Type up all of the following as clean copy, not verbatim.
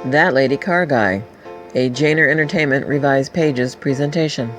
That Lady Car Guy, a Jaynor Entertainment revised pages presentation.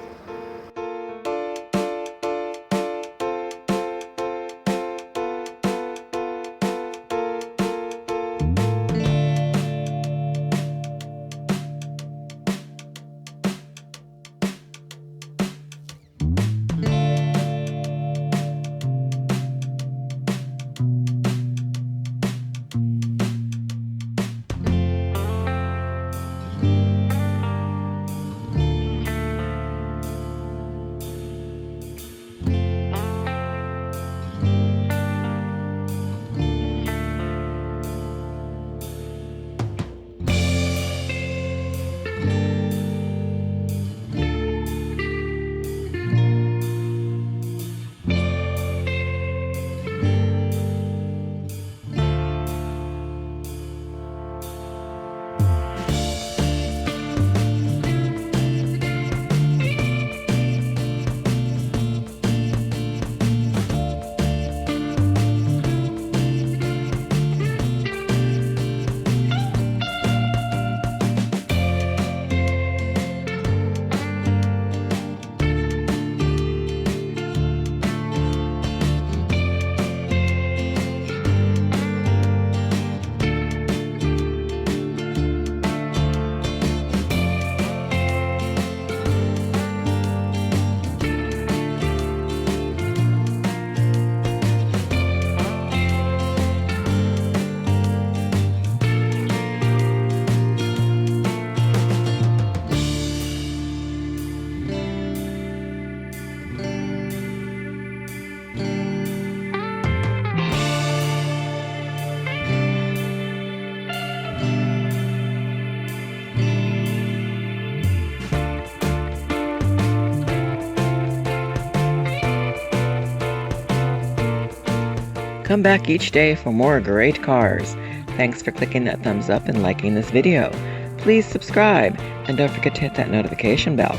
Come back each day for more great cars. Thanks for clicking that thumbs up and liking this video. Please subscribe and don't forget to hit that notification bell.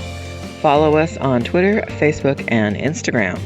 Follow us on Twitter, Facebook, and Instagram.